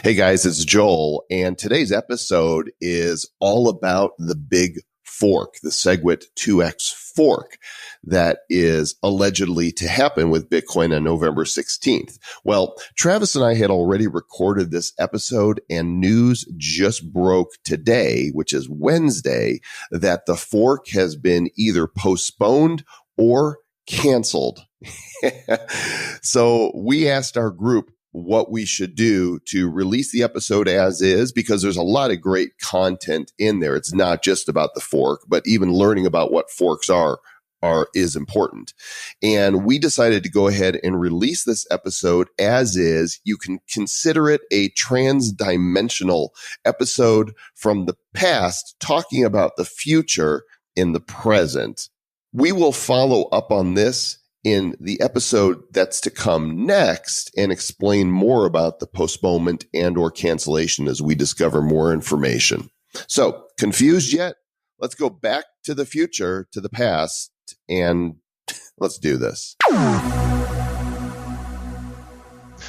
Hey guys, it's Joel, and today's episode is all about the big fork, the Segwit2X fork that is allegedly to happen with Bitcoin on November 16th. Well, Travis and I had already recorded this episode, and news just broke today, which is Wednesday, that the fork has been either postponed or canceled. So we asked our group what we should do to release the episode as is, because there's a lot of great content in there. It's not just about the fork, but even learning about what forks is important. And we decided to go ahead and release this episode as is. You can consider it a trans-dimensional episode from the past, talking about the future in the present. We will follow up on this in the episode that's to come next and explain more about the postponement and or cancellation as we discover more information. So, confused yet? Let's go back to the future, to the past, and let's do this.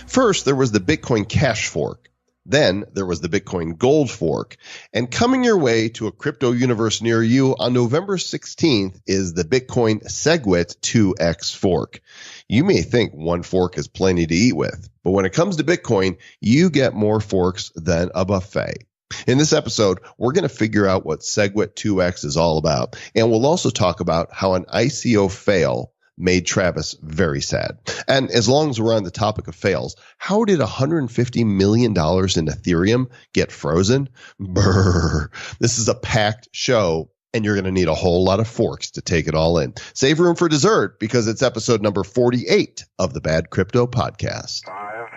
First, there was the Bitcoin Cash fork. Then there was the Bitcoin Gold fork. And coming your way to a crypto universe near you on November 16th is the Bitcoin Segwit2X fork. You may think one fork is plenty to eat with, but when it comes to Bitcoin, you get more forks than a buffet. In this episode, we're going to figure out what Segwit2X is all about, and we'll also talk about how an ICO fail made Travis very sad. And as long as we're on the topic of fails, how did $150 million in Ethereum get frozen? Brr. This is a packed show, and you're going to need a whole lot of forks to take it all in. Save room for dessert, because it's episode number 48 of the Bad Crypto Podcast. 5,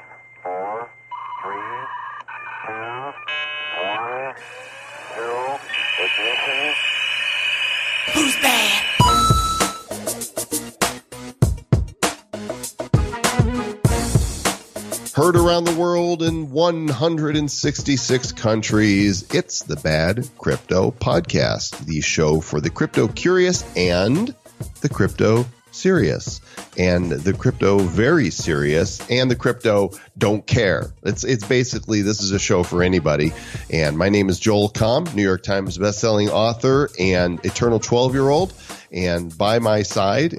4, 3, 2, 1, 2, ignition. Who's bad? Heard around the world in 166 countries, it's the Bad Crypto Podcast, the show for the crypto curious and the crypto serious, and the crypto very serious, and the crypto don't care. It's basically, this is a show for anybody. And my name is Joel Comm, New York Times bestselling author and eternal 12-year-old. And by my side,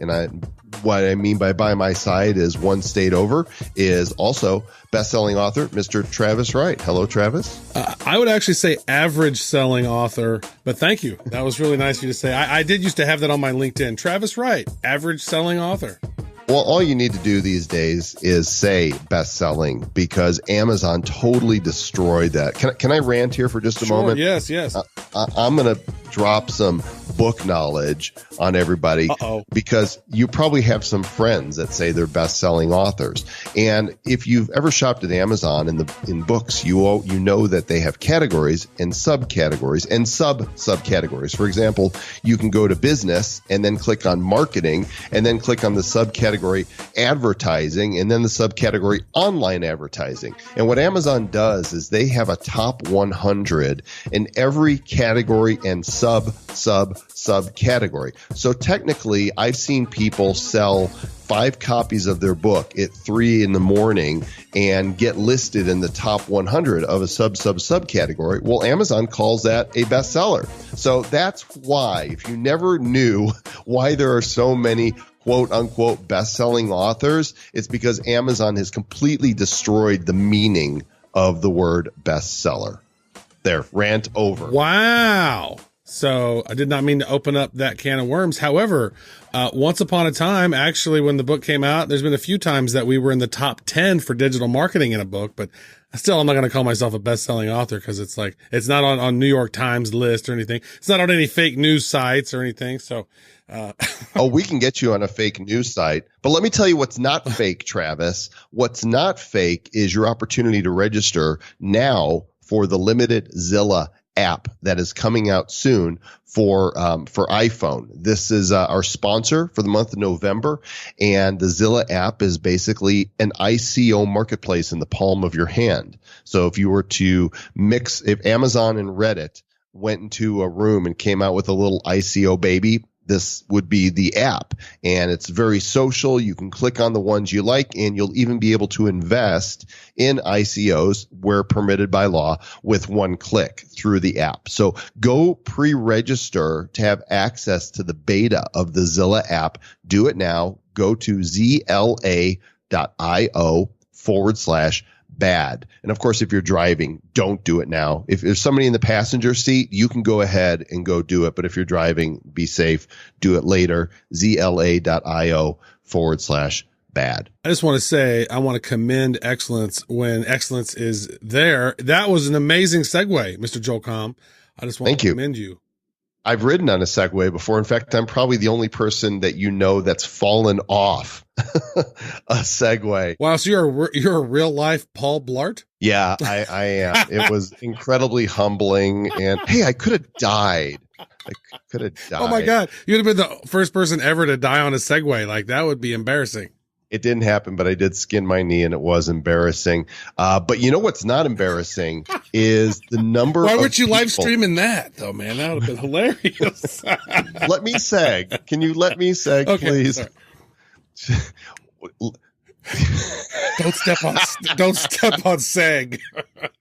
what I mean by my side is one state over, is also best-selling author, Mr. Travis Wright. Hello, Travis. I would actually say average selling author, but thank you. That was really nice of you to say. I did used to have that on my LinkedIn. Travis Wright, average selling author. Well, all you need to do these days is say best-selling, because Amazon totally destroyed that. Can I rant here for just a moment? Yes. I'm going to drop some book knowledge on everybody. Because you probably have some friends that say they're best-selling authors. And if you've ever shopped at Amazon in books, you know that they have categories and subcategories and subcategories. For example, you can go to business and then click on marketing and then click on the subcategory advertising and then the subcategory online advertising. And what Amazon does is they have a top 100 in every category and subcategory. So technically, I've seen people sell 5 copies of their book at 3 a.m. and get listed in the top 100 of a subcategory. Well, Amazon calls that a bestseller. So that's why, if you never knew why there are so many quote unquote best-selling authors, it's because Amazon has completely destroyed the meaning of the word bestseller. There, rant over. Wow. So I did not mean to open up that can of worms. However, once upon a time, actually, when the book came out, there's been a few times that we were in the top 10 for digital marketing in a book, but still, I'm not going to call myself a best-selling author, because it's like, it's not on New York Times list or anything. It's not on any fake news sites or anything. So, we can get you on a fake news site, but let me tell you what's not fake, Travis. What's not fake is your opportunity to register now for the limited Zilla app that is coming out soon for iPhone. This is our sponsor for the month of November, and the Zilla app is basically an ICO marketplace in the palm of your hand. So if you were to if Amazon and Reddit went into a room and came out with a little ICO baby, this would be the app. And it's very social. You can click on the ones you like, and you'll even be able to invest in ICOs where permitted by law with one click through the app. So go pre-register to have access to the beta of the Zilla app. Do it now. Go to zla.io/bad. And of course, if you're driving, don't do it now. If there's somebody in the passenger seat, you can go ahead and go do it. But if you're driving, be safe. Do it later. zla.io/bad. I just want to say, I want to commend excellence when excellence is there. That was an amazing segue, Mr. Joel Comm. I just want to commend you. I've ridden on a Segway before. In fact, I'm probably the only person that you know that's fallen off a Segway. Wow, so you're a real life Paul Blart? Yeah, I am. It was incredibly humbling, and hey, I could have died. Oh my God, you'd have been the first person ever to die on a Segway. Like, that would be embarrassing. It didn't happen, but I did skin my knee, and it was embarrassing. But you know what's not embarrassing is the number. Why weren't you live streaming that, though, man? That would have been hilarious. Let me seg. Can you let me seg, please? Don't step on seg.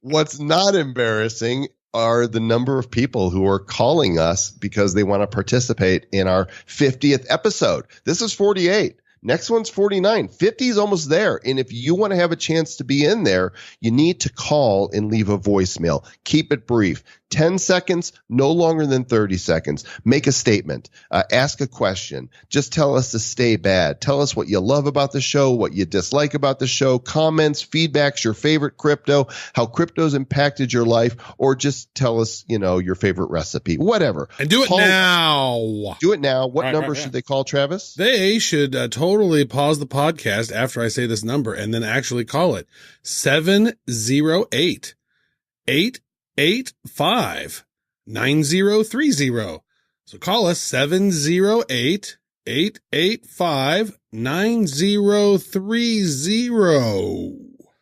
What's not embarrassing are the number of people who are calling us because they want to participate in our 50th episode. This is 48. Next one's 49. 50 is almost there. And if you want to have a chance to be in there, you need to call and leave a voicemail. Keep it brief. 10 seconds, no longer than 30 seconds. Make a statement. Ask a question. Just tell us to stay bad. Tell us what you love about the show, what you dislike about the show, comments, feedbacks, your favorite crypto, how crypto's impacted your life, or just tell us, your favorite recipe, whatever. And do it now. Do it now. What number should they call, Travis? They should totally pause the podcast after I say this number and then actually call it 708-885-9030. So call us 708-885-9030.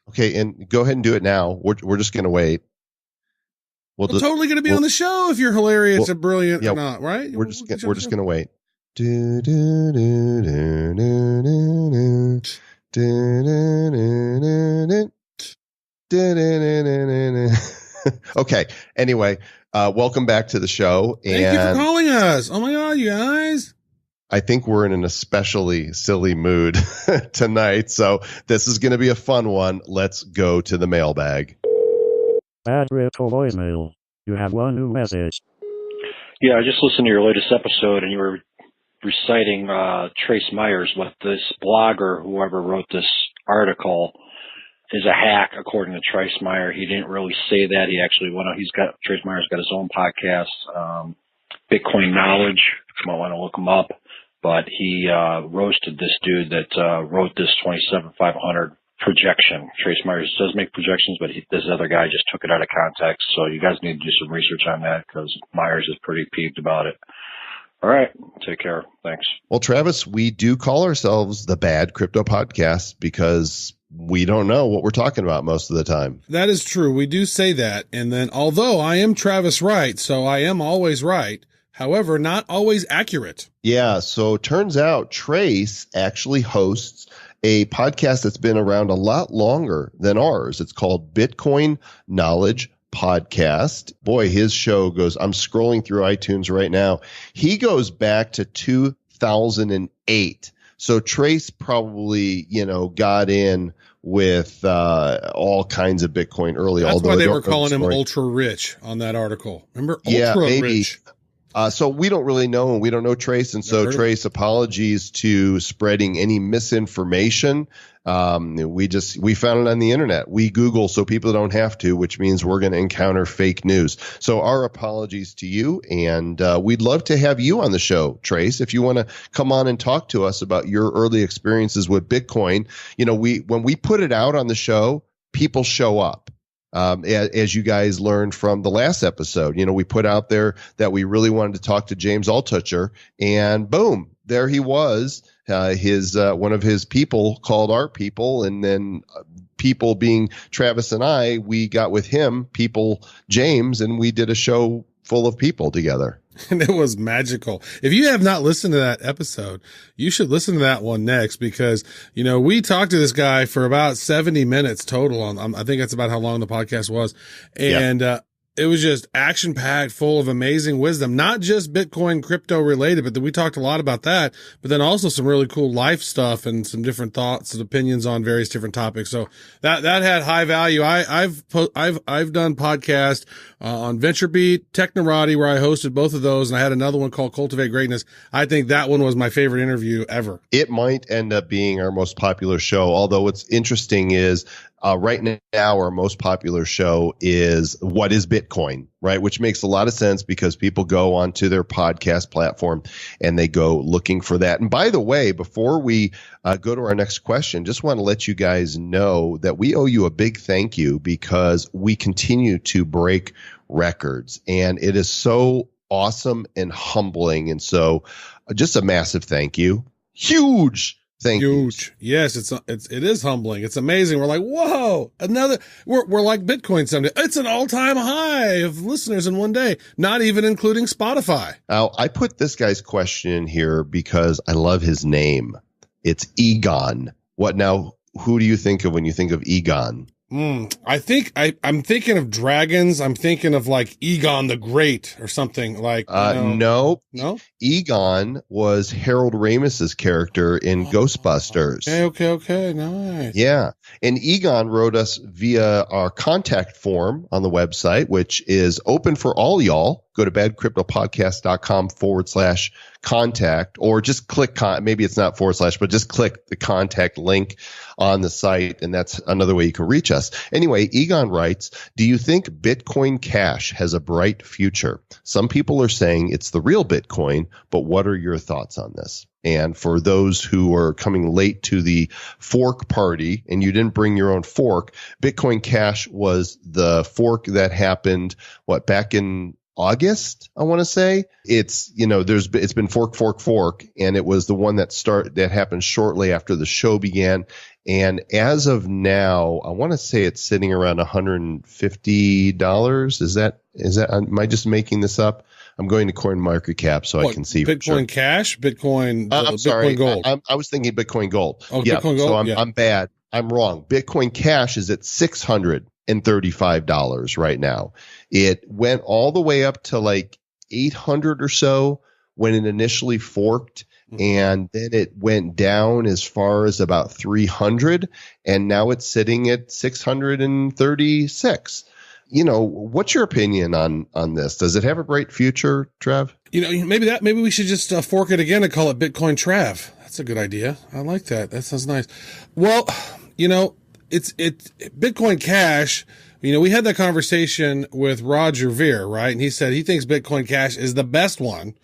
Okay, and go ahead and do it now. We're just going to wait. We're totally going to be on the show if you're hilarious and brilliant or not, right? We're just going to wait. Okay. Anyway, welcome back to the show. Thank you for calling us. Oh my God, you guys. I think we're in an especially silly mood tonight. So this is going to be a fun one. Let's go to the mailbag. Bad crypto voicemail. You have one new message. Yeah, I just listened to your latest episode and you were reciting Trace Myers, what this blogger, whoever wrote this article, is a hack, according to Trace Myers. He didn't really say that. He actually Trace Myers got his own podcast, Bitcoin Knowledge. You might want to look him up. But he roasted this dude that wrote this 27,500 projection. Trace Myers does make projections, but this other guy just took it out of context. So you guys need to do some research on that because Myers is pretty peeved about it. All right. Take care. Thanks. Well, Travis, we do call ourselves the Bad Crypto Podcast because we don't know what we're talking about most of the time. That is true. We do say that. And then, although I am Travis Wright, so I am always right, however, not always accurate. Yeah. So turns out Trace actually hosts a podcast that's been around a lot longer than ours. It's called Bitcoin Knowledge Podcast. Boy, his show goes, I'm scrolling through iTunes right now. He goes back to 2008. So Trace probably, got in with all kinds of Bitcoin early. That's why they were calling him ultra rich on that article. Remember? Ultra rich. So we don't really know, and we don't know Trace. And so Trace, apologies to spreading any misinformation. We found it on the internet. We Google so people don't have to, which means we're going to encounter fake news. So our apologies to you. And we'd love to have you on the show, Trace, if you want to come on and talk to us about your early experiences with Bitcoin. When we put it out on the show, people show up. As you guys learned from the last episode, we put out there that we really wanted to talk to James Altucher, and boom, there he was. One of his people called our people, and then people being Travis and I, we got with him, people James, and we did a show full of people together. And it was magical. If you have not listened to that episode, you should listen to that one next because, we talked to this guy for about 70 minutes total I think that's about how long the podcast was. And, it was just action packed, full of amazing wisdom, not just Bitcoin crypto related, but we talked a lot about that, but then also some really cool life stuff and some different thoughts and opinions on various different topics. So that had high value. I've done podcasts on VentureBeat, Technorati, where I hosted both of those. And I had another one called Cultivate Greatness. I think that one was my favorite interview ever. It might end up being our most popular show. Although what's interesting is, right now, our most popular show is What is Bitcoin, right? Which makes a lot of sense because people go onto their podcast platform and they go looking for that. And by the way, before we go to our next question, just want to let you guys know that we owe you a big thank you because we continue to break records. And it is so awesome and humbling. And so just a massive thank you. Huge. Thank you. Yes, it is humbling. It's amazing. We're like, whoa, we're like Bitcoin someday. It's an all-time high of listeners in one day, not even including Spotify. Now, I put this guy's question in here because I love his name. It's Egon. What now? Who do you think of when you think of Egon? I think I'm thinking of dragons. I'm thinking of like Egon the Great or something like. No. Egon was Harold Ramis's character in Ghostbusters. Okay. Nice. Yeah. And Egon wrote us via our contact form on the website, which is open for all y'all. Go to badcryptopodcast.com/contact or just click maybe it's not / but just click the contact link on the site. And that's another way you can reach us. Anyway, Egon writes, do you think Bitcoin Cash has a bright future? Some people are saying it's the real Bitcoin, but what are your thoughts on this? And for those who are coming late to the fork party and you didn't bring your own fork, Bitcoin Cash was the fork that happened, back in August, I want to say. It's, it's been fork, and it was the one that happened shortly after the show began. And as of now, I want to say it's sitting around $150. Is that, am I just making this up? I'm going to CoinMarketCap so I can see. Bitcoin sure. Cash, Bitcoin, I'm sorry. Bitcoin Gold. I was thinking Bitcoin Gold. Oh, yeah. Bitcoin Gold. So I'm bad. I'm wrong. Bitcoin Cash is at $635 right now. It went all the way up to like 800 or so when it initially forked. And then it went down as far as about 300. And now it's sitting at 636. What's your opinion on this? Does it have a bright future, Trev? Maybe we should just fork it again and call it Bitcoin Trav. That's a good idea. I like that. That sounds nice. Well, it's Bitcoin Cash. We had that conversation with Roger Ver, right? And he said he thinks Bitcoin Cash is the best one.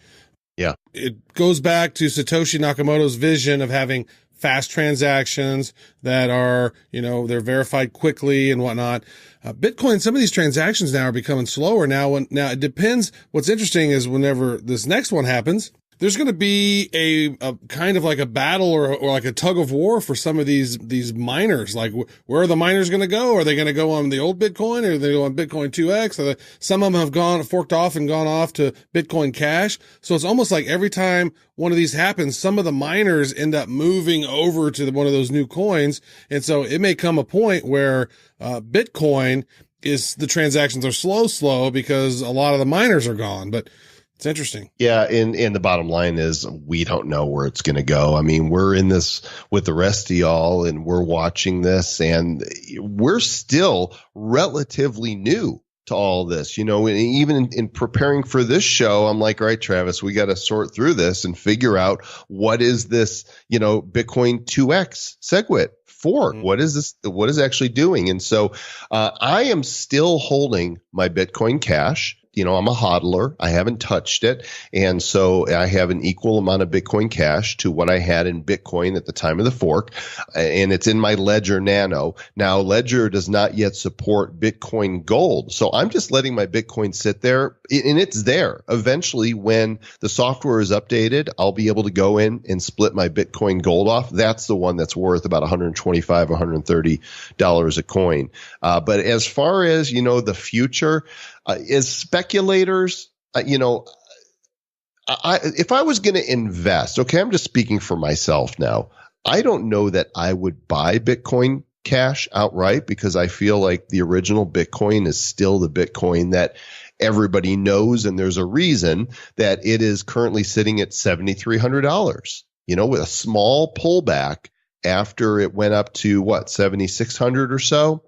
Yeah. It goes back to Satoshi Nakamoto's vision of having fast transactions that are, they're verified quickly and whatnot. Bitcoin, some of these transactions now are becoming slower now. Now it depends. What's interesting is whenever this next one happens, there's going to be a kind of like a battle or like a tug of war for some of these miners. Like, where are the miners going to go? Are they going to go on the old Bitcoin, or are they go on Bitcoin 2X? Some of them have forked off and gone off to Bitcoin Cash. So it's almost like every time one of these happens, some of the miners end up moving over to one of those new coins. And so it may come a point where Bitcoin the transactions are slow because a lot of the miners are gone. But it's interesting. Yeah. And the bottom line is we don't know where it's going to go. I mean, we're in this with the rest of y'all and we're watching this, and we're still relatively new to all this, and even in preparing for this show, I'm like, all right, Travis, we got to sort through this and figure out what is this, Bitcoin 2X Segwit fork. What is this? What is it actually doing? And so I am still holding my Bitcoin Cash. I'm a hodler. I haven't touched it. And so I have an equal amount of Bitcoin Cash to what I had in Bitcoin at the time of the fork. And it's in my Ledger Nano. Now, Ledger does not yet support Bitcoin Gold. So I'm just letting my Bitcoin sit there, and it's there. Eventually, when the software is updated, I'll be able to go in and split my Bitcoin Gold off. That's the one that's worth about $125, $130 a coin. But as far as, the future, as speculators, If I was going to invest, okay, I'm just speaking for myself now. I don't know that I would buy Bitcoin Cash outright because I feel like the original Bitcoin is still the Bitcoin that everybody knows. And there's a reason that it is currently sitting at $7,300, with a small pullback after it went up to what, 7,600 or so.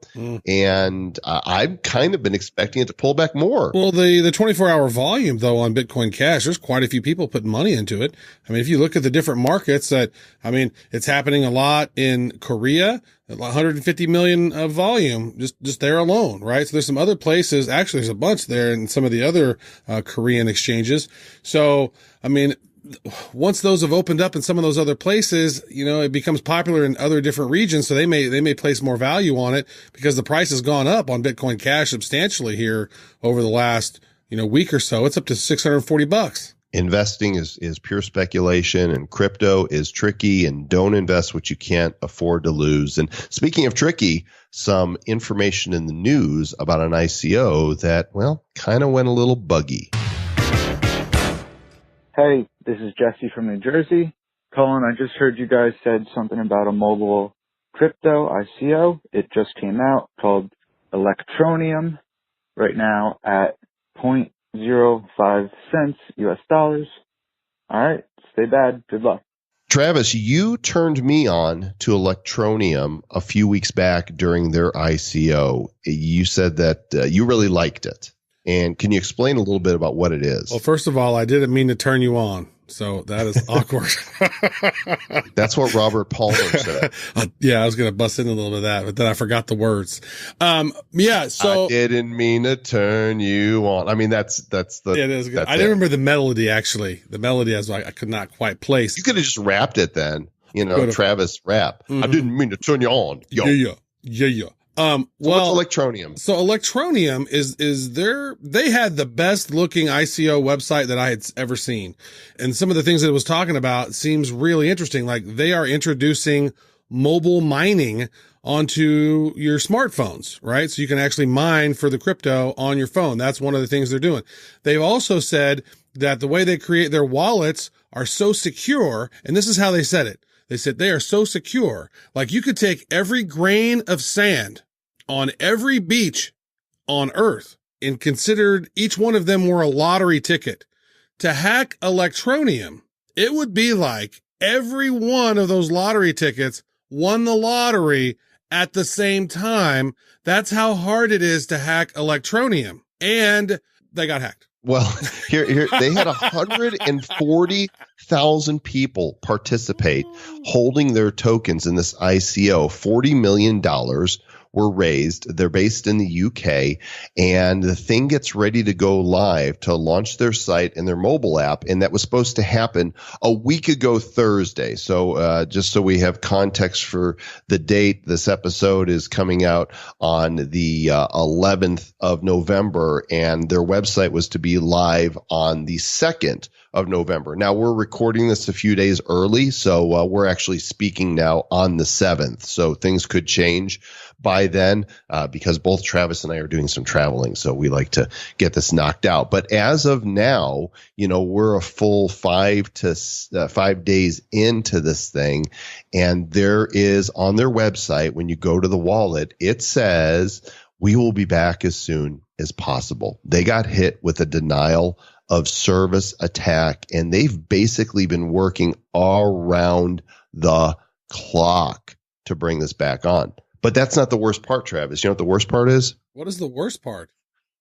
And I've kind of been expecting it to pull back more. Well, the 24-hour volume though on Bitcoin Cash, there's quite a few people putting money into it. I mean, if you look at the different markets it's happening a lot in Korea, 150 million of volume just there alone, right? So there's some other places, actually there's a bunch there in some of the other Korean exchanges. So, I mean, once those have opened up in some of those other places, it becomes popular in other different regions. So they may place more value on it because the price has gone up on Bitcoin Cash substantially here over the last, week or so. It's up to $640. Investing is pure speculation, and crypto is tricky, and don't invest what you can't afford to lose. And speaking of tricky, some information in the news about an ICO that, kind of went a little buggy. Hey, this is Jesse from New Jersey. Colin, I just heard you guys said something about a mobile crypto ICO. It just came out, called Electronium, right now at 0.05 cents US dollars. All right, stay bad. Good luck. Travis, you turned me on to Electronium a few weeks back during their ICO. You said that you really liked it. And can you explain a little bit about what it is? Well, first of all, I didn't mean to turn you on. So that is awkward. That's what Robert Palmer said. Yeah, I was going to bust in a little bit of that, but then I forgot the words. So I didn't mean to turn you on. I mean, that's the. Yeah, it is good. I didn't remember the melody, actually. The melody I could not quite place. You could have just rapped it then. Travis rap. Mm-hmm. I didn't mean to turn you on. Yo. Yeah. What's Electronium? So Electronium they had the best looking ICO website that I had ever seen. And some of the things that it was talking about seems really interesting. Like they are introducing mobile mining onto your smartphones, right? So you can actually mine for the crypto on your phone. That's one of the things they're doing. They've also said that the way they create their wallets are so secure, and this is how they said it. They said they are so secure. Like you could take every grain of sand on every beach on Earth and considered each one of them were a lottery ticket. To hack Electronium, it would be like every one of those lottery tickets won the lottery at the same time. That's how hard it is to hack Electronium. And they got hacked. Well, here they had 140,000 people participate holding their tokens in this ICO. $40 million were raised. They're based in the UK, and the thing gets ready to go live to launch their site and their mobile app, and that was supposed to happen a week ago Thursday. So just so we have context for the date, this episode is coming out on the 11th of November, and their website was to be live on the 2nd of November. Now, we're recording this a few days early, so we're actually speaking now on the 7th. So things could change by then because both Travis and I are doing some traveling, so we like to get this knocked out. But as of now, we're a full 5 days into this thing, and there is on their website, when you go to the wallet, it says, "We will be back as soon as possible." They got hit with a denial of service attack, and they've basically been working all around the clock to bring this back on. But that's not the worst part, Travis. You know what the worst part is? What is the worst part?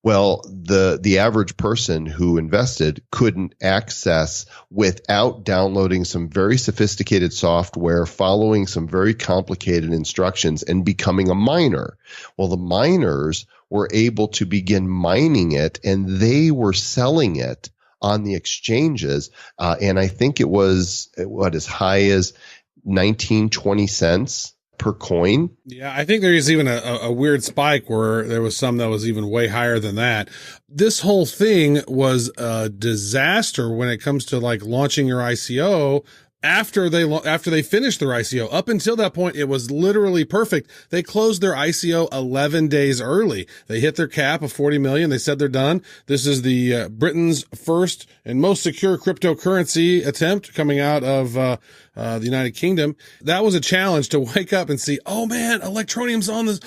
Well, the average person who invested couldn't access without downloading some very sophisticated software, following some very complicated instructions, and becoming a miner. Well, the miners were able to begin mining it, and they were selling it on the exchanges. And I think it was as high as 19, 20 cents per coin. Yeah, I think there is even a weird spike where there was some that was even way higher than that. This whole thing was a disaster when it comes to like launching your ICO after they finished their ICO. Up until that point, it was literally perfect. They closed their ICO 11 days early. They hit their cap of 40 million. They said they're done. This is the Britain's first and most secure cryptocurrency attempt coming out of the United Kingdom. That was a challenge to wake up and see, oh man, Electronium's on this.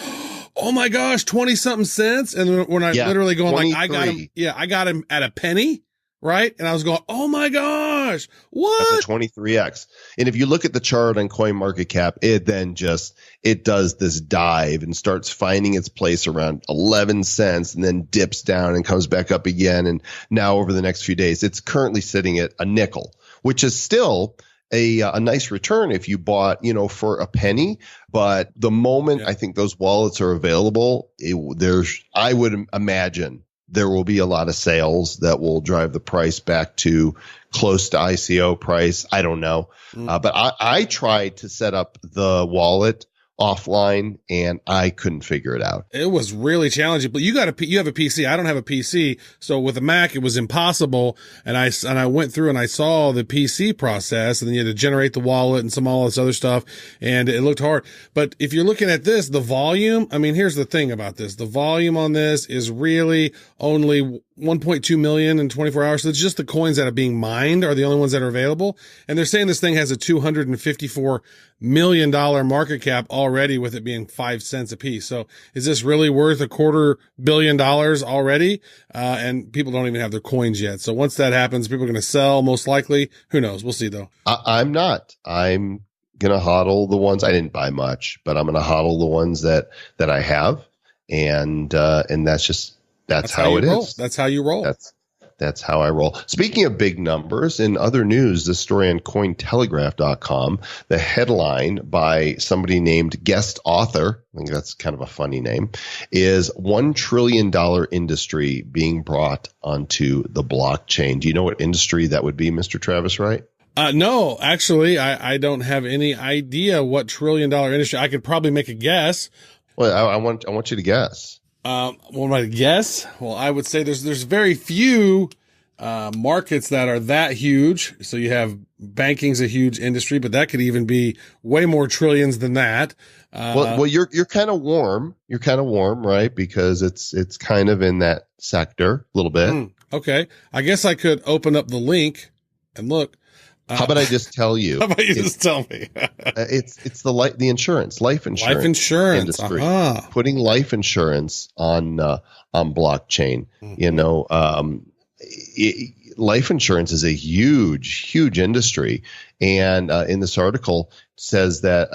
Oh my gosh, 20 something cents. And when I literally going 23. Like, I got him at a penny. Right. And I was going, oh my gosh, what? That's a 23x. And if you look at the chart on CoinMarketCap, it does this dive and starts finding its place around 11 cents and then dips down and comes back up again. And now over the next few days, it's currently sitting at a nickel, which is still a nice return if you bought, for a penny. But the moment I think those wallets are available, I would imagine there will be a lot of sales that will drive the price back to close to ICO price. I don't know. But I tried to set up the wallet offline and I couldn't figure it out. It was really challenging, but you have a PC. I don't have a PC. So with a Mac, it was impossible. And I went through and I saw the PC process, and then you had to generate the wallet and all this other stuff. And it looked hard. But if you're looking at this, the volume, here's the thing about this. The volume on this is really only 1.2 million in 24 hours. So it's just the coins that are being mined are the only ones that are available. And they're saying this thing has a $254 million market cap already, with it being 5 cents a piece. So is this really worth $250 million already? And people don't even have their coins yet. So once that happens, people are going to sell, most likely. Who knows? We'll see though. I'm not. I'm going to hodl the ones. I didn't buy much, but I'm going to hodl the ones that I have. And that's how it is. That's how you roll. That's how I roll. Speaking of big numbers, in other news, the story on Cointelegraph.com, the headline by somebody named Guest Author, I think that's kind of a funny name, is $1 trillion industry being brought onto the blockchain. Do you know what industry that would be, Mr. Travis Wright? No, actually, I don't have any idea what $1 trillion industry. I could probably make a guess. Well, I want you to guess. What am I to guess? Well, I would say there's very few markets that are that huge. So you have banking's a huge industry, but that could even be way more trillions than that. Well, you're kind of warm. You're kind of warm, right? Because it's kind of in that sector a little bit. Okay, I guess I could open up the link and look. How about I just tell you? How about you just tell me? It's the insurance, life insurance industry. Putting life insurance on blockchain. Life insurance is a huge industry, and in this article says that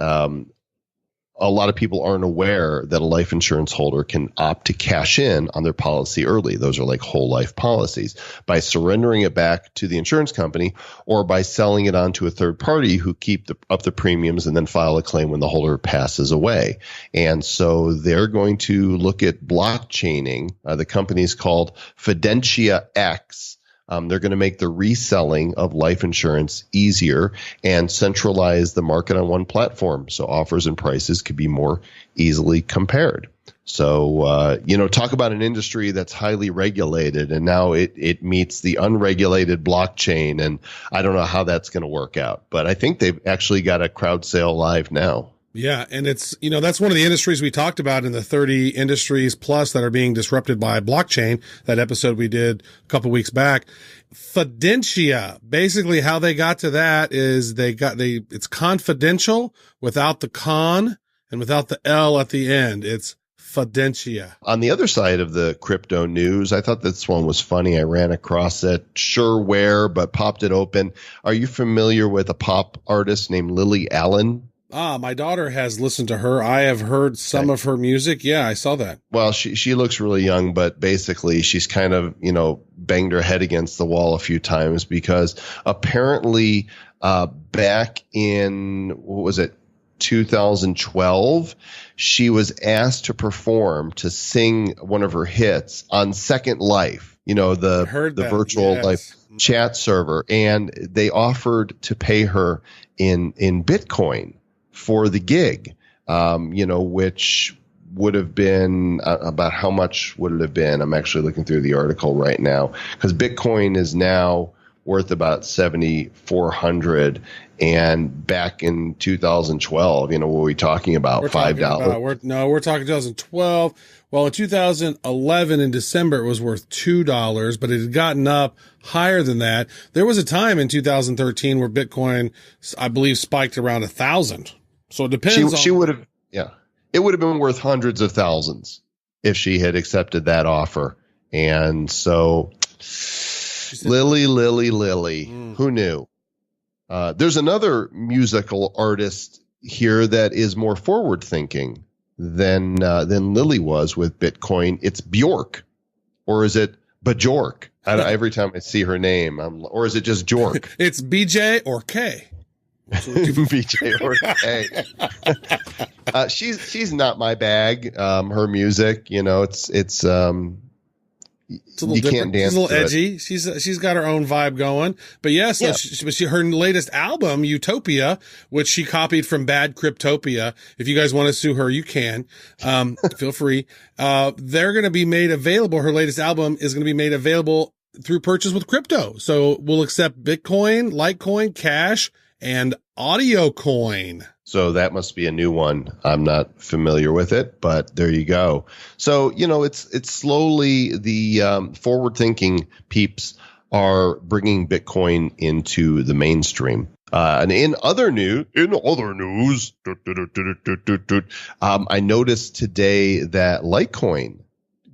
a lot of people aren't aware that a life insurance holder can opt to cash in on their policy early. Those are like whole life policies, by surrendering it back to the insurance company or by selling it on to a third party who keep up the premiums and then file a claim when the holder passes away. And so they're going to look at blockchaining. The company is called Fidentia-X. They're going to make the reselling of life insurance easier and centralize the market on one platform, so offers and prices could be more easily compared. So, talk about an industry that's highly regulated, and now it meets the unregulated blockchain, and I don't know how that's going to work out. But I think they've actually got a crowd sale live now. Yeah. And it's, that's one of the industries we talked about in the 30 industries plus that are being disrupted by blockchain, that episode we did a couple weeks back. Fidentia, basically how they got to that is it's confidential without the con and without the L at the end. It's Fidentia. On the other side of the crypto news, I thought this one was funny. I ran across it, sure where, but popped it open. Are you familiar with a pop artist named Lily Allen? My daughter has listened to her. I have heard some of her music. Yeah, I saw that. Well, she looks really young, but basically she's kind of, banged her head against the wall a few times because apparently back in, 2012, she was asked to sing one of her hits on Second Life, the virtual life chat server. And they offered to pay her in Bitcoin for the gig, which would have been about how much would it have been? I'm actually looking through the article right now because Bitcoin is now worth about 7,400. And back in 2012, what were we talking about? $5. We're talking 2012. Well, in 2011, in December, it was worth $2, but it had gotten up higher than that. There was a time in 2013 where Bitcoin, I believe, spiked around 1,000. So it depends. She would have, it would have been worth hundreds of thousands if she had accepted that offer. And so, Lily, who knew? There's another musical artist here that is more forward thinking than Lily was with Bitcoin. It's Bjork, or is it Bjork? Every time I see her name, or is it just Jork? It's BJ or K. BJ or K. She's not my bag. Her music, it's a little different. She's a little edgy. She's got her own vibe going. But her latest album, Utopia, which she copied from Bad Cryptopia. If you guys want to sue her, you can. Feel free. They're going to be made available. Her latest album is going to be made available through purchase with crypto. So we'll accept Bitcoin, Litecoin, Cash, and Audio Coin. So that must be a new one. I'm not familiar with it, but there you go. So, it's slowly the forward-thinking peeps are bringing Bitcoin into the mainstream. And in other news, I noticed today that Litecoin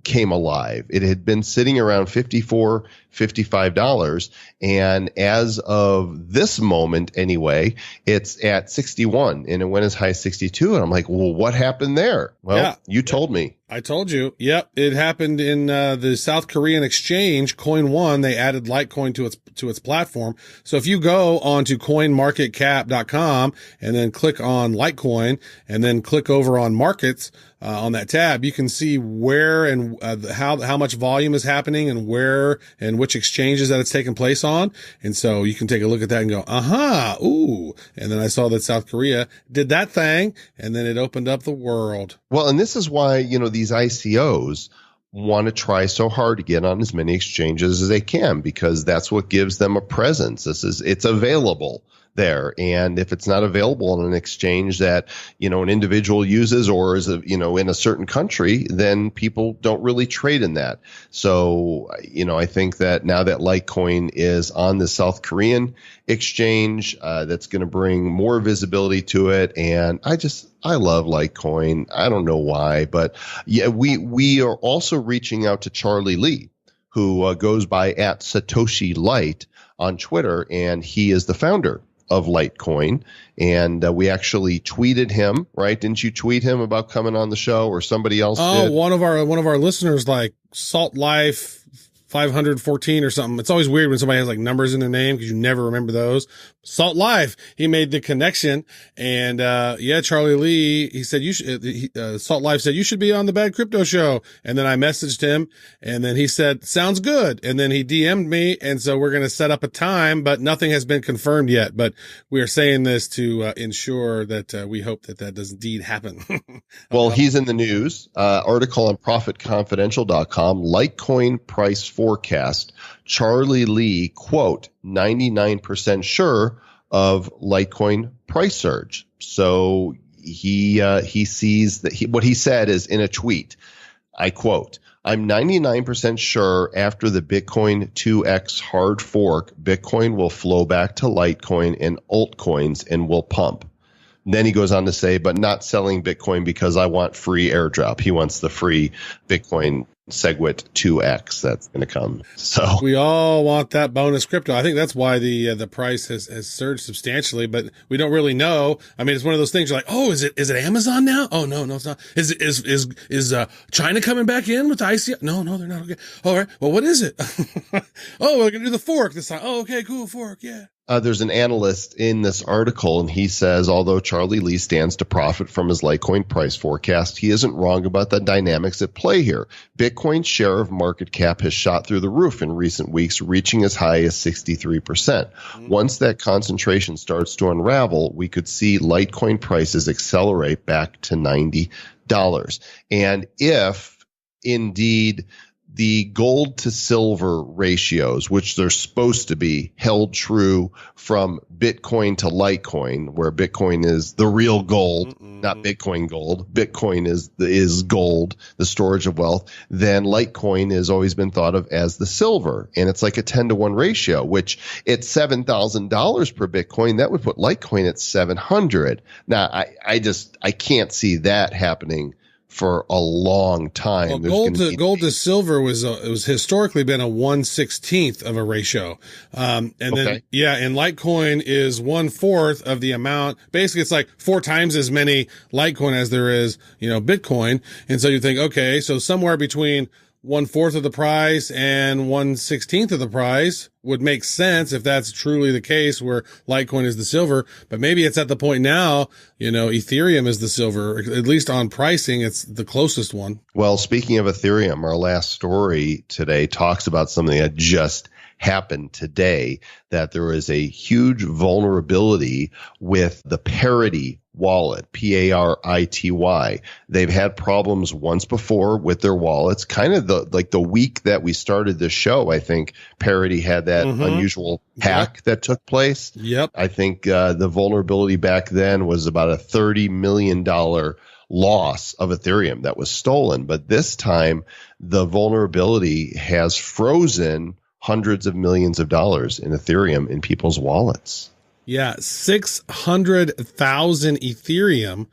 came alive. It had been sitting around $54, $55. And as of this moment, anyway, it's at 61 and it went as high as 62. And I'm like, well, what happened there? Well, you told me. I told you. Yep. It happened in the South Korean exchange, Coin One. They added Litecoin to its platform. So if you go onto coinmarketcap.com and then click on Litecoin and then click over on markets, on that tab, you can see where and how much volume is happening and where and which exchanges that it's taking place on. And so you can take a look at that and go, ooh. And then I saw that South Korea did that thing, and then it opened up the world. Well, and this is why, these ICOs want to try so hard to get on as many exchanges as they can, because that's what gives them a presence. It's available there. And if it's not available on an exchange that, an individual uses or is, in a certain country, then people don't really trade in that. So, I think that now that Litecoin is on the South Korean exchange, that's going to bring more visibility to it. And I love Litecoin. I don't know why, but we are also reaching out to Charlie Lee, who goes by @Satoshi Light on Twitter, and he is the founder of Litecoin. And we actually tweeted him, right? Didn't you tweet him about coming on the show, or somebody else did? One of our listeners, like Salt Life 514 or something. It's always weird when somebody has like numbers in their name because you never remember those. Salt Life, he made the connection. And Charlie Lee, he said Salt Life said you should be on the Bad Crypto Show. And then I messaged him, and then he said sounds good. And then he DM'd me, and so we're going to set up a time, but nothing has been confirmed yet. But we are saying this to ensure that we hope that does indeed happen. Well, he's in the news. Article on ProfitConfidential.com. Litecoin price forecast. Charlie Lee, quote, 99% sure of Litecoin price surge. So he sees that what he said is in a tweet. I quote, I'm 99% sure after the Bitcoin 2X hard fork, Bitcoin will flow back to Litecoin and altcoins and will pump. Then he goes on to say, but not selling Bitcoin because I want free airdrop. He wants the free Bitcoin Segwit2X that's going to come. So we all want that bonus crypto. I think that's why the price has surged substantially, but we don't really know. I mean, it's one of those things you're like, oh, is it Amazon now? Oh, no, it's not. Is China coming back in with the ICO? No, they're not. Okay. All right. Well, what is it? Oh, we're going to do the fork this time. Oh, okay, cool. Fork. Yeah. There's an analyst in this article, and he says, although Charlie Lee stands to profit from his Litecoin price forecast, he isn't wrong about the dynamics at play here. Bitcoin's share of market cap has shot through the roof in recent weeks, reaching as high as 63%. Once that concentration starts to unravel, we could see Litecoin prices accelerate back to $90. And if indeed the gold to silver ratios, which they're supposed to be, held true from Bitcoin to Litecoin, where Bitcoin is the real gold, not Bitcoin gold. Bitcoin is gold, the storage of wealth. Then Litecoin has always been thought of as the silver, and it's like a 10-to-1 ratio, which at $7,000 per Bitcoin, that would put Litecoin at 700. Now, I can't see that happening for a long time. Well, gold to silver was it was historically been a 1/16 of a ratio, and Litecoin is 1/4 of the amount. Basically, it's like 4 times as many Litecoin as there is, Bitcoin. And so you think, okay, so somewhere between 1/4 of the price and 1/16 of the price would make sense if that's truly the case, where Litecoin is the silver. But maybe it's at the point now, Ethereum is the silver. At least on pricing, it's the closest one. Well, speaking of Ethereum, our last story today talks about something that just happened today, that there is a huge vulnerability with the Parity wallet, Parity. They've had problems once before with their wallets. Kind of the week that we started this show, I think Parity had that unusual hack that took place. Yep. I think the vulnerability back then was about a $30 million loss of Ethereum that was stolen. But this time, the vulnerability has frozen hundreds of millions of dollars in Ethereum in people's wallets. Yeah, 600,000 Ethereum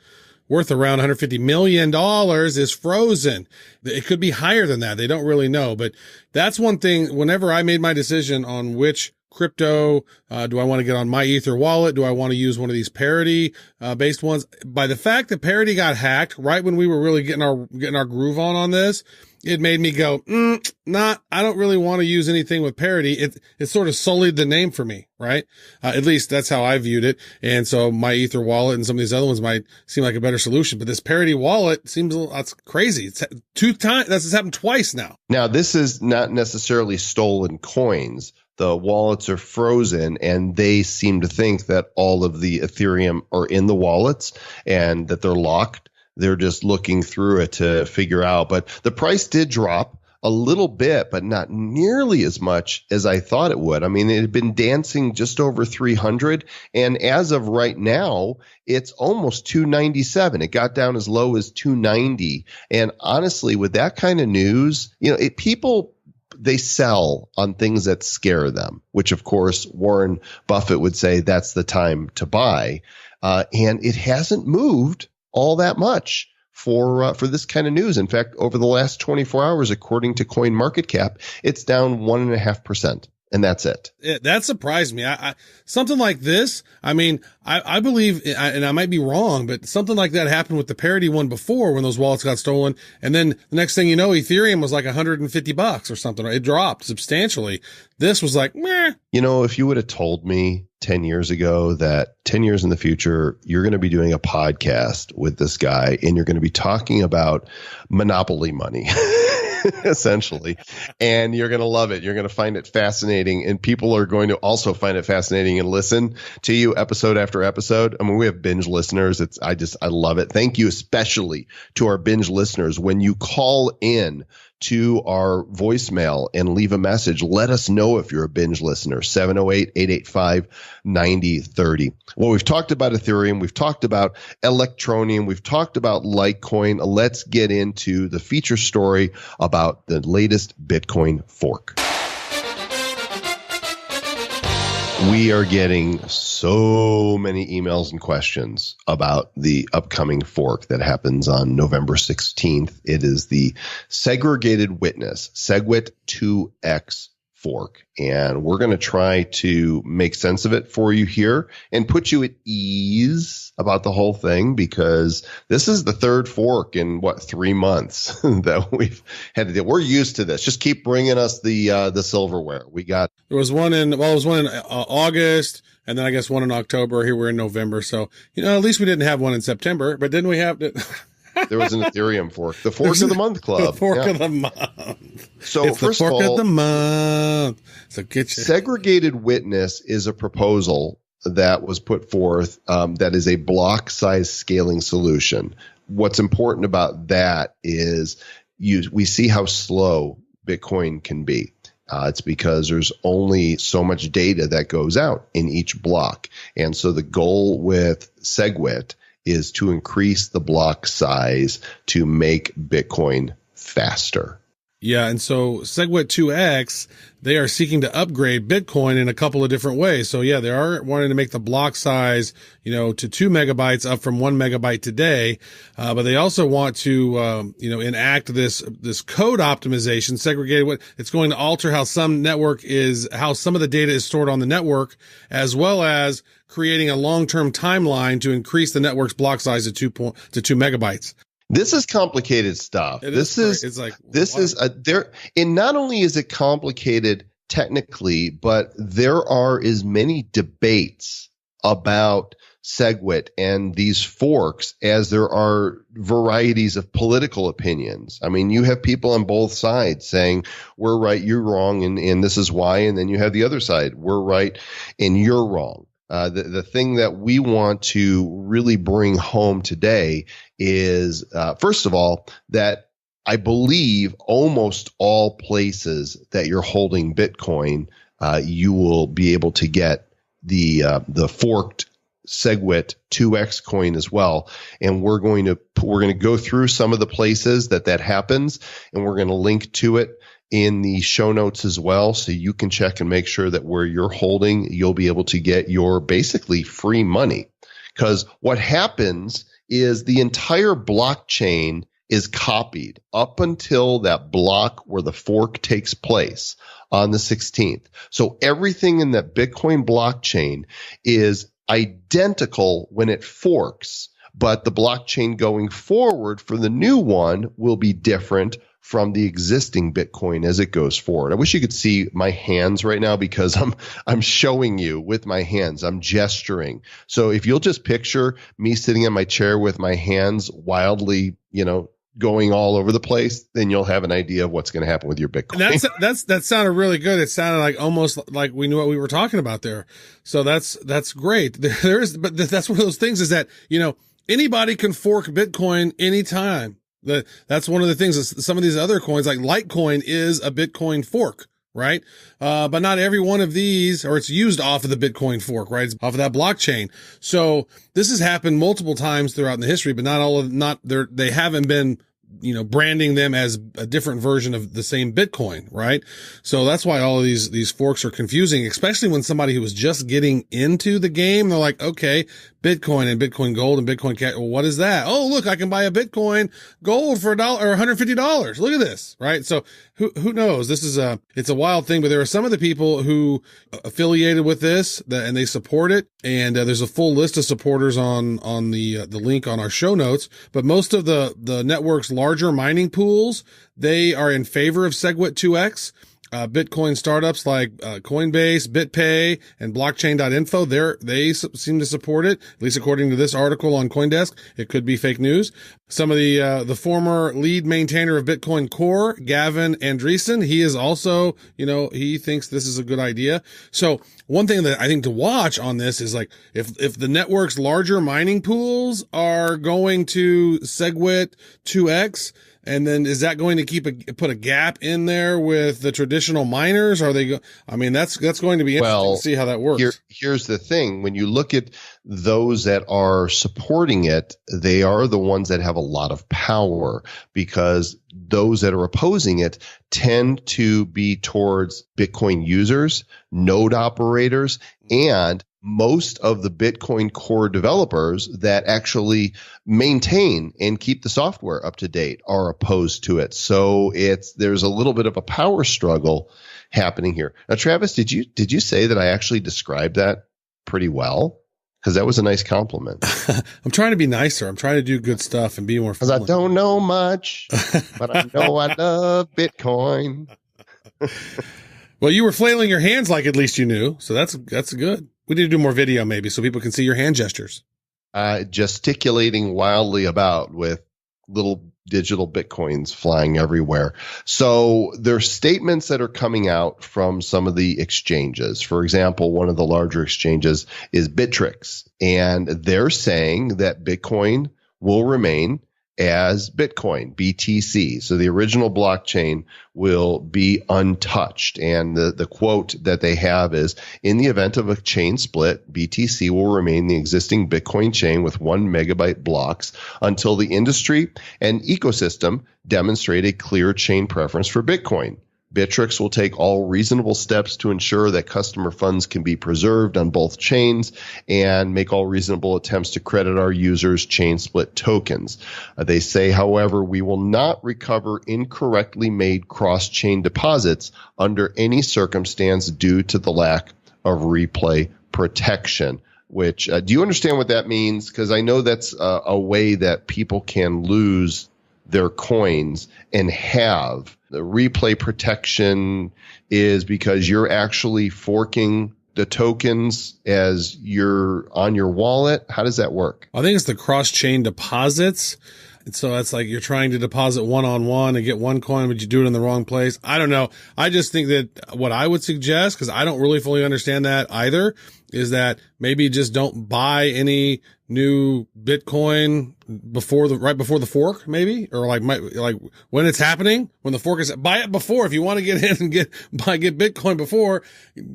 worth around $150 million is frozen. It could be higher than that. They don't really know. But that's one thing. Whenever I made my decision on which crypto, do I want to get on my Ether wallet? Do I want to use one of these Parity based ones? By the fact that Parity got hacked right when we were really getting our groove on this, it made me go, I don't really want to use anything with Parity. It sort of sullied the name for me, right? At least that's how I viewed it. And so my Ether wallet and some of these other ones might seem like a better solution, but this Parity wallet seems that's crazy. It's 2 times. That's happened twice now. Now, this is not necessarily stolen coins. The wallets are frozen, and they seem to think that all of the Ethereum are in the wallets and that they're locked. They're just looking through it to figure out. But the price did drop a little bit, but not nearly as much as I thought it would. I mean, it had been dancing just over 300. And as of right now, it's almost 297. It got down as low as 290. And honestly, with that kind of news, people, they sell on things that scare them, which of course Warren Buffett would say that's the time to buy. And it hasn't moved all that much for this kind of news. In fact, over the last 24 hours, according to CoinMarketCap, it's down 1.5%. And that's it. That surprised me. I something like this. I mean, I believe, and I might be wrong, but something like that happened with the Parity one before when those wallets got stolen. And then the next thing you know, Ethereum was like $150 or something. It dropped substantially. This was like, meh. If you would have told me 10 years ago that 10 years in the future, you're going to be doing a podcast with this guy and you're going to be talking about monopoly money. Essentially. And you're going to love it. You're going to find it fascinating. And people are going to also find it fascinating and listen to you episode after episode. I mean, we have binge listeners. I love it. Thank you, especially to our binge listeners. When you call in to our voicemail and leave a message, let us know if you're a binge listener. 708-885-9030. Well, we've talked about Ethereum. We've talked about Electronium. We've talked about Litecoin. Let's get into the feature story about the latest Bitcoin fork. We are getting so many emails and questions about the upcoming fork that happens on November 16th. It is the Segregated Witness, Segwit2X fork. And we're going to try to make sense of it for you here and put you at ease about the whole thing, because this is the third fork in 3 months that we've had to do. We're used to this. Just keep bringing us the silverware. There was one in August, and then I guess one in October. Here we're in November. So, at least we didn't have one in September, but didn't we have There was an Ethereum fork, the Fork of the Month Club. The Fork of the Month. So it's first the Fork of all, of the Month. So get you. Segregated Witness is a proposal that was put forth that is a block size scaling solution. What's important about that is we see how slow Bitcoin can be. It's because there's only so much data that goes out in each block. And so the goal with Segwit is to increase the block size to make Bitcoin faster. Yeah, and so Segwit2X, they are seeking to upgrade Bitcoin in a couple of different ways. So yeah, they are wanting to make the block size, to 2 megabytes up from 1 megabyte today. But they also want to, enact this code optimization, segregated. It's going to alter how some of the data is stored on the network, as well as creating a long-term timeline to increase the network's block size to 2 megabytes. This is complicated stuff. And not only is it complicated technically, but there are as many debates about Segwit and these forks as there are varieties of political opinions. I mean, you have people on both sides saying, we're right, you're wrong, and this is why. And then you have the other side, we're right and you're wrong. The thing that we want to really bring home today is, first of all, that I believe almost all places that you're holding Bitcoin, you will be able to get the forked Segwit2X coin as well. And we're going to go through some of the places that happens, and we're going to link to it in the show notes as well, so you can check and make sure that where you're holding, you'll be able to get your basically free money. Because what happens is the entire blockchain is copied up until that block where the fork takes place on the 16th. So everything in that Bitcoin blockchain is identical when it forks, but the blockchain going forward for the new one will be different from the existing Bitcoin as it goes forward. I wish you could see my hands right now because I'm showing you with my hands. I'm gesturing. So if you'll just picture me sitting in my chair with my hands wildly, going all over the place, then you'll have an idea of what's going to happen with your Bitcoin. That sounded really good. It sounded like almost like we knew what we were talking about there. So that's great. But that's one of those things is that, anybody can fork Bitcoin anytime. That's one of the things that some of these other coins, like Litecoin, is a Bitcoin fork, right? But not every one of these, or it's used off of the Bitcoin fork, right? It's off of that blockchain. So this has happened multiple times throughout in the history, but they haven't been, branding them as a different version of the same Bitcoin, right? So that's why all of these forks are confusing, especially when somebody who was just getting into the game, they're like, okay, Bitcoin and Bitcoin Gold and Bitcoin Cash. Well, what is that? Oh, look, I can buy a Bitcoin Gold for $1 or $150. Look at this, right? So who knows? It's a wild thing, but there are some of the people who affiliated with this and they support it. And there's a full list of supporters on the link on our show notes. But most of the network's larger mining pools, they are in favor of Segwit2X. Bitcoin startups like Coinbase, BitPay, and blockchain.info, they seem to support it, at least according to this article on CoinDesk. It could be fake news. Some of the former lead maintainer of Bitcoin Core, Gavin Andreessen, he is also, he thinks this is a good idea. So one thing that I think to watch on this is like, if the network's larger mining pools are going to Segwit2X, and then is that going to put a gap in there with the traditional miners? Are they that's going to be interesting to see how that works. Here's the thing. When you look at those that are supporting it, they are the ones that have a lot of power, because those that are opposing it tend to be towards Bitcoin users, node operators, and most of the Bitcoin Core developers that actually maintain and keep the software up to date are opposed to it. So there's a little bit of a power struggle happening here. Now, Travis, did you say that I actually described that pretty well? Because that was a nice compliment. I'm trying to be nicer. I'm trying to do good stuff and be more fun. Because I don't know much, but I know I love Bitcoin. Well, you were flailing your hands like at least you knew. So that's good. We need to do more video maybe so people can see your hand gestures. Gesticulating wildly about with little digital Bitcoins flying everywhere. So there's statements that are coming out from some of the exchanges. For example, one of the larger exchanges is Bittrex, and they're saying that Bitcoin will remain as Bitcoin, BTC. So the original blockchain will be untouched. And the quote that they have is, in the event of a chain split, BTC will remain the existing Bitcoin chain with 1 megabyte blocks until the industry and ecosystem demonstrate a clear chain preference for Bitcoin. Bittrex will take all reasonable steps to ensure that customer funds can be preserved on both chains and make all reasonable attempts to credit our users' chain split tokens. They say, however, we will not recover incorrectly made cross-chain deposits under any circumstance due to the lack of replay protection. Which, do you understand what that means? Because I know that's a way that people can lose their coins and have. The replay protection is because you're actually forking the tokens as you're on your wallet. How does that work? I think it's the cross-chain deposits. And so that's like you're trying to deposit one-on-one and get one coin, but you do it in the wrong place. I don't know. I just think that what I would suggest, because I don't really fully understand that either, is that maybe just don't buy any new Bitcoin right before the fork, maybe, or like when it's happening, when the fork is, buy it before. If you want to get in and get Bitcoin before,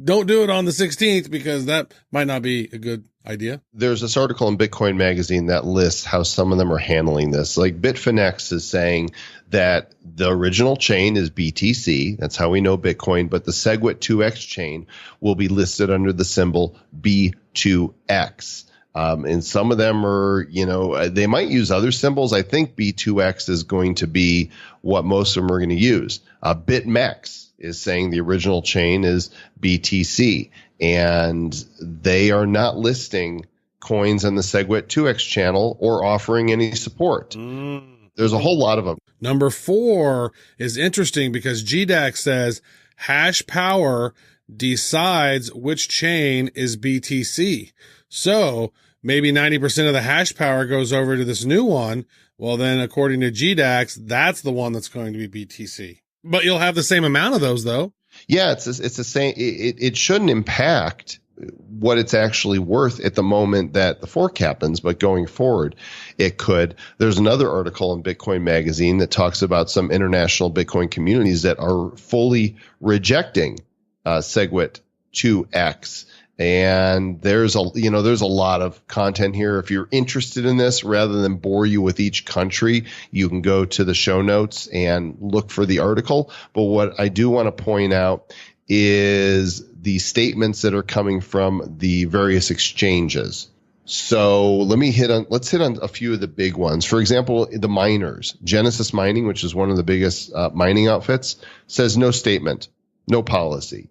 don't do it on the 16th, because that might not be a good idea. There's this article in Bitcoin Magazine that lists how some of them are handling this. Like Bitfinex is saying that the original chain is BTC. That's how we know Bitcoin. But the Segwit2X chain will be listed under the symbol B2X. And some of them are, they might use other symbols. I think B2X is going to be what most of them are going to use. BitMEX is saying the original chain is BTC, and they are not listing coins on the Segwit2X channel or offering any support. There's a whole lot of them. Number 4 is interesting because GDAX says hash power decides which chain is BTC. So maybe 90% of the hash power goes over to this new one. Well, then according to GDAX, that's the one that's going to be BTC. But you'll have the same amount of those, though. Yeah, it's the same. It shouldn't impact what it's actually worth at the moment that the fork happens, but going forward, it could. There's another article in Bitcoin Magazine that talks about some international Bitcoin communities that are fully rejecting Segwit2X. And there's a lot of content here. If you're interested in this, rather than bore you with each country, you can go to the show notes and look for the article. But what I do want to point out is the statements that are coming from the various exchanges. So let's hit on a few of the big ones. For example, the miners, Genesis Mining, which is one of the biggest mining outfits, says no statement, no policy.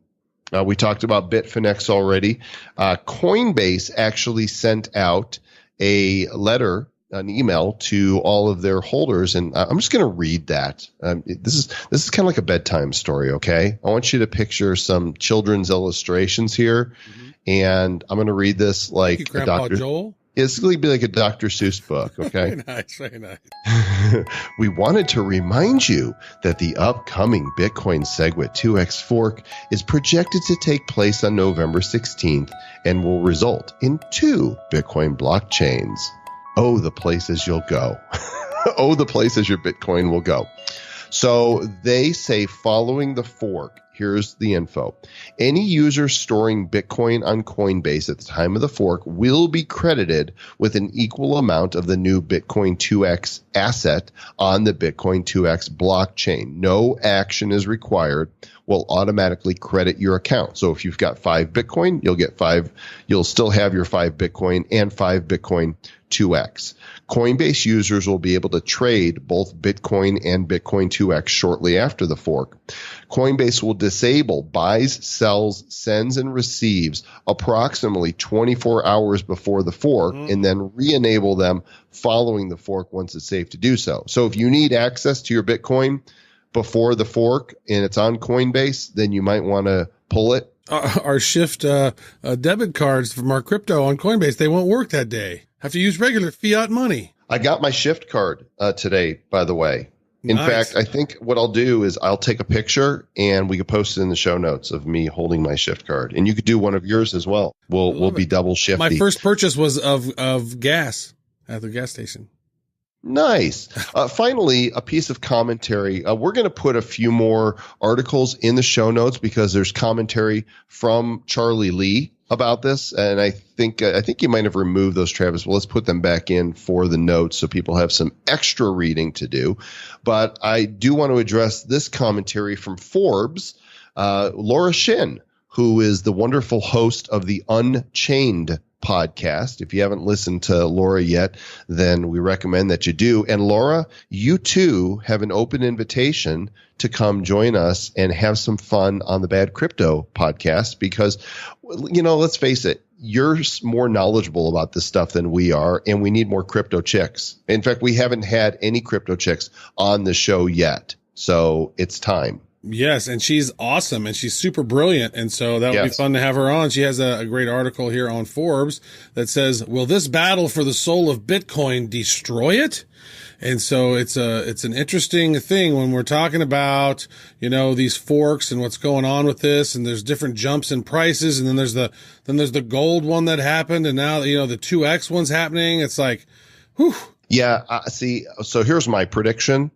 We talked about Bitfinex already. Coinbase actually sent out a letter, an email to all of their holders, and I'm just going to read that. This is kind of like a bedtime story, okay? I want you to picture some children's illustrations here, and I'm going to read this like Thank you, Grandpa Joel. It's going to be like a Dr. Seuss book, okay? Very nice, very nice. We wanted to remind you that the upcoming Bitcoin Segwit2X fork is projected to take place on November 16th and will result in 2 Bitcoin blockchains. Oh, the places you'll go. Oh, the places your Bitcoin will go. So they say following the fork, here's the info. Any user storing Bitcoin on Coinbase at the time of the fork will be credited with an equal amount of the new Bitcoin 2X asset on the Bitcoin 2X blockchain. No action is required. Will automatically credit your account. So if you've got 5 Bitcoin, you'll still have your 5 Bitcoin and 5 Bitcoin 2X. Coinbase users will be able to trade both Bitcoin and Bitcoin 2X shortly after the fork. Coinbase will disable buys, sells, sends, and receives approximately 24 hours before the fork and then re-enable them following the fork once it's safe to do so. So if you need access to your Bitcoin before the fork and it's on Coinbase, then you might want to pull it. Our Shift debit cards from our crypto on Coinbase, they won't work that day. Have to use regular fiat money. I got my Shift card today, by the way. In Nice. fact, I think what I'll do is I'll take a picture and we can post it in the show notes of me holding my Shift card. And you could do one of yours as well. We'll be double shifty. My first purchase was of gas at the gas station. Nice. Finally, a piece of commentary. We're going to put a few more articles in the show notes because there's commentary from Charlie Lee about this, and I think you might have removed those, Travis. Well, let's put them back in for the notes so people have some extra reading to do. But I do want to address this commentary from Forbes, Laura Shin, who is the wonderful host of the Unchained podcast. If you haven't listened to Laura yet, then we recommend that you do. And Laura, you too have an open invitation to come join us and have some fun on the Bad Crypto podcast because, let's face it, you're more knowledgeable about this stuff than we are, and we need more crypto chicks. In fact, we haven't had any crypto chicks on the show yet, so it's time. Yes, and she's awesome, and she's super brilliant, and so that would be fun to have her on. She has a great article here on Forbes that says, "Will this battle for the soul of Bitcoin destroy it?" And so it's an interesting thing when we're talking about, these forks and what's going on with this, and there's different jumps in prices, and then there's the gold one that happened, and now the 2X one's happening. It's like, whew. Yeah, see, so here's my prediction.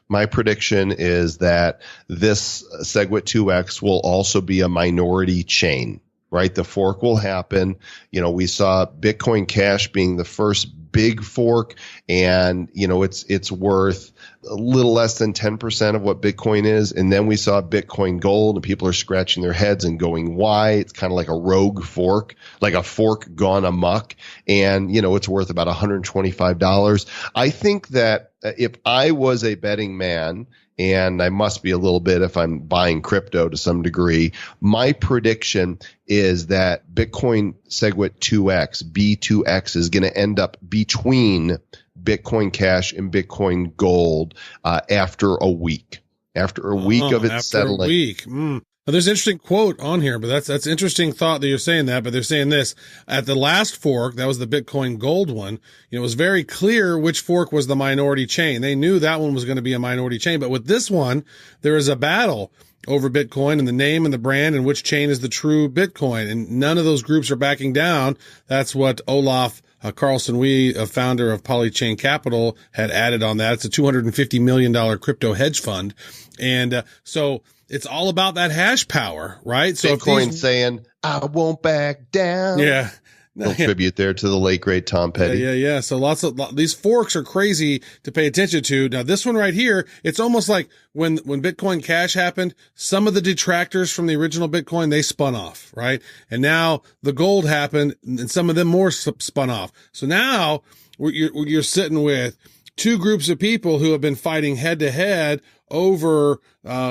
My prediction is that this Segwit2X will also be a minority chain, right? The fork will happen. We saw Bitcoin Cash being the first big fork, and it's worth a little less than 10% of what Bitcoin is. And then we saw Bitcoin Gold, and people are scratching their heads and going, why? It's kind of like a rogue fork, like a fork gone amok. And, it's worth about $125. I think that if I was a betting man, and I must be a little bit if I'm buying crypto to some degree, my prediction is that Bitcoin Segwit2X, B2X, is going to end up between Bitcoin Cash and Bitcoin Gold after a week. After a week of it settling. After a week. Now, there's an interesting quote on here, but that's interesting thought that you're saying that, but they're saying this. At the last fork, that was the Bitcoin Gold one, it was very clear which fork was the minority chain. They knew that one was going to be a minority chain, but with this one, there is a battle over Bitcoin and the name and the brand and which chain is the true Bitcoin. And none of those groups are backing down. That's what Olaf Carlson Wee, a founder of Polychain Capital, had added on that. It's a $250 million crypto hedge fund. And so it's all about that hash power, right? So Bitcoin saying, I won't back down. Yeah. Little tribute there to the late, great Tom Petty. Yeah. So these forks are crazy to pay attention to. Now, this one right here, it's almost like when Bitcoin Cash happened, some of the detractors from the original Bitcoin, they spun off, right? And now the gold happened and some of them more spun off. So now you're sitting with two groups of people who have been fighting head to head over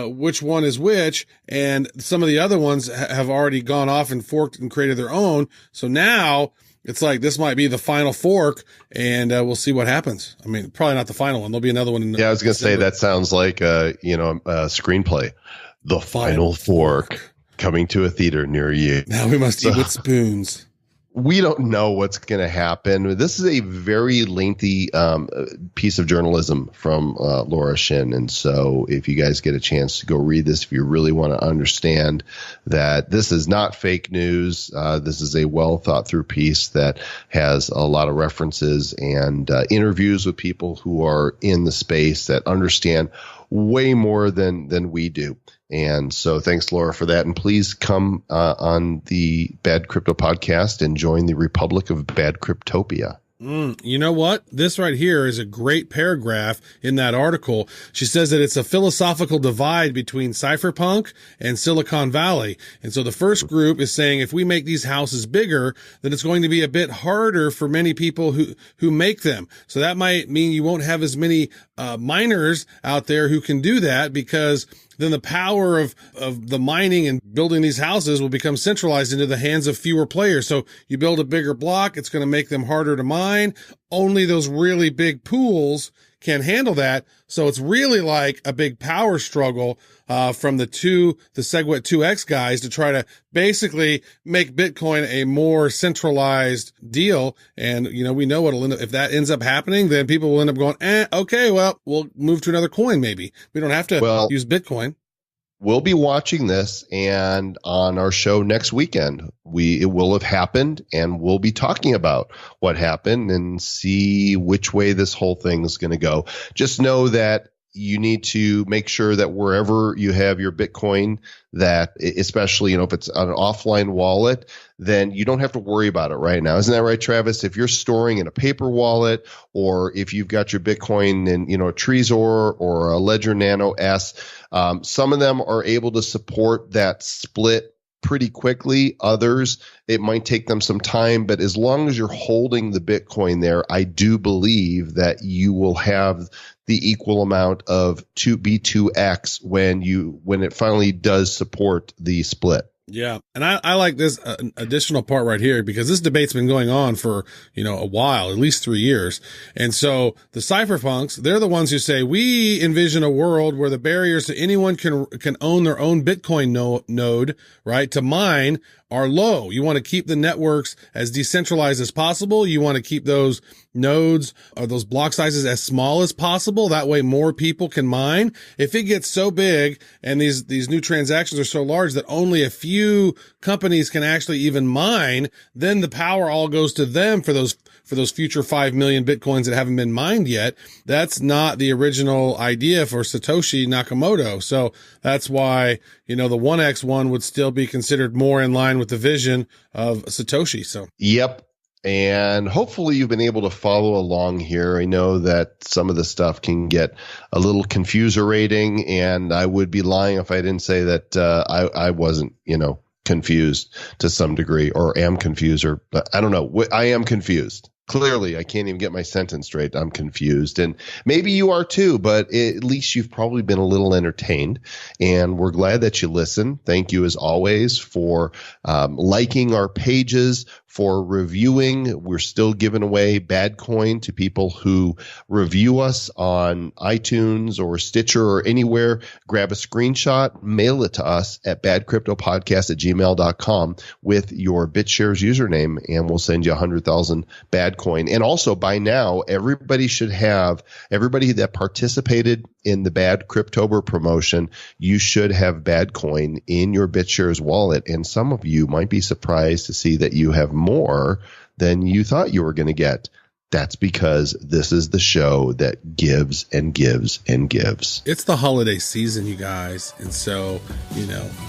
which one is which, and some of the other ones have already gone off and forked and created their own. So now it's like this might be the final fork, and we'll see what happens. I mean, probably not the final one. There'll be another one. I was going to say that sounds like a screenplay. The final fork coming to a theater near you. Now we must eat with spoons. We don't know what's going to happen. This is a very lengthy piece of journalism from Laura Shin. And so if you guys get a chance to go read this, if you really want to understand that this is not fake news, this is a well thought through piece that has a lot of references and interviews with people who are in the space that understand way more than we do. And so thanks, Laura, for that. And please come on the Bad Crypto podcast and join the Republic of Bad Cryptopia. You know what? This right here is a great paragraph in that article. She says that it's a philosophical divide between cypherpunk and Silicon Valley. And so the first group is saying if we make these houses bigger, then it's going to be a bit harder for many people who make them. So that might mean you won't have as many miners out there who can do that, because then the power of the mining and building these houses will become centralized into the hands of fewer players. So you build a bigger block, it's going to make them harder to mine. Only those really big pools can handle that. So it's really like a big power struggle from the Segwit2X guys to try to basically make Bitcoin a more centralized deal. And, we know what'll end up, if that ends up happening, then people will end up going, okay, well, we'll move to another coin maybe. We don't have to use Bitcoin. we'll be watching this, and on our show next weekend, it will have happened, and we'll be talking about what happened and see which way this whole thing is going to go. Just know that you need to make sure that wherever you have your Bitcoin, that especially, if it's on an offline wallet, then you don't have to worry about it right now. Isn't that right, Travis? If you're storing in a paper wallet, or if you've got your Bitcoin in, a Trezor or a Ledger Nano S, some of them are able to support that split pretty quickly. Others, it might take them some time, but as long as you're holding the Bitcoin there, I do believe that you will have the equal amount of B2X when it finally does support the split. Yeah. And I like this additional part right here, because this debate's been going on for, a while, at least 3 years. And so the cypherpunks, they're the ones who say, we envision a world where the barriers to anyone can own their own Bitcoin node, right, to mine are low. You want to keep the networks as decentralized as possible. You want to keep those nodes or those block sizes as small as possible. That way more people can mine. If it gets so big and these new transactions are so large that only a few companies can actually even mine, then the power all goes to them for those future 5 million Bitcoins that haven't been mined yet. That's not the original idea for Satoshi Nakamoto. So that's why, the 1X one would still be considered more in line with the vision of Satoshi. So, yep. And hopefully you've been able to follow along here. I know that some of the stuff can get a little confuserating, and I would be lying if I didn't say that I wasn't, confused to some degree, or am confused, or I don't know. I am confused. Clearly, I can't even get my sentence straight. I'm confused. And maybe you are too, but at least you've probably been a little entertained. And we're glad that you listen. Thank you, as always, for liking our pages, for reviewing. We're still giving away bad coin to people who review us on iTunes or Stitcher or anywhere. Grab a screenshot, mail it to us at badcryptopodcast@gmail.com with your BitShares username, and we'll send you 100,000 bad coin. And also, by now, everybody that participated in the Bad Cryptober promotion, you should have bad coin in your BitShares wallet. And some of you might be surprised to see that you have more than you thought you were going to get. That's because this is the show that gives and gives and gives. It's the holiday season, you guys. And so,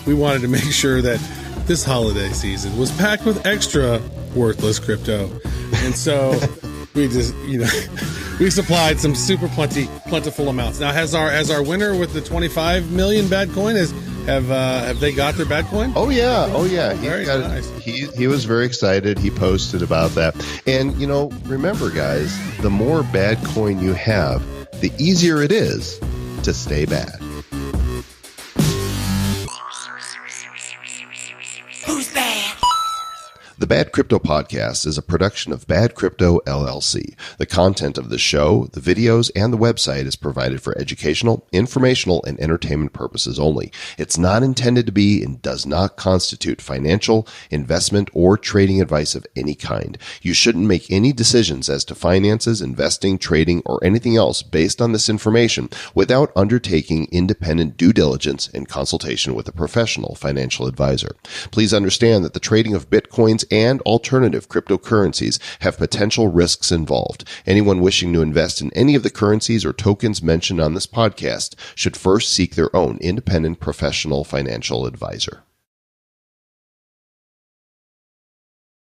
we wanted to make sure that this holiday season was packed with extra worthless crypto. And so we just, we supplied some super plentiful amounts. Now, has our winner with the 25 million bad coin, have they got their bad coin? Oh yeah. Very nice. He was very excited. He posted about that. And remember, guys, the more bad coin you have, the easier it is to stay bad. Who's bad? The Bad Crypto Podcast is a production of Bad Crypto LLC. The content of the show, the videos, and the website is provided for educational, informational, and entertainment purposes only. It's not intended to be and does not constitute financial, investment, or trading advice of any kind. You shouldn't make any decisions as to finances, investing, trading, or anything else based on this information without undertaking independent due diligence and consultation with a professional financial advisor. Please understand that the trading of Bitcoins and alternative cryptocurrencies have potential risks involved. Anyone wishing to invest in any of the currencies or tokens mentioned on this podcast should first seek their own independent professional financial advisor.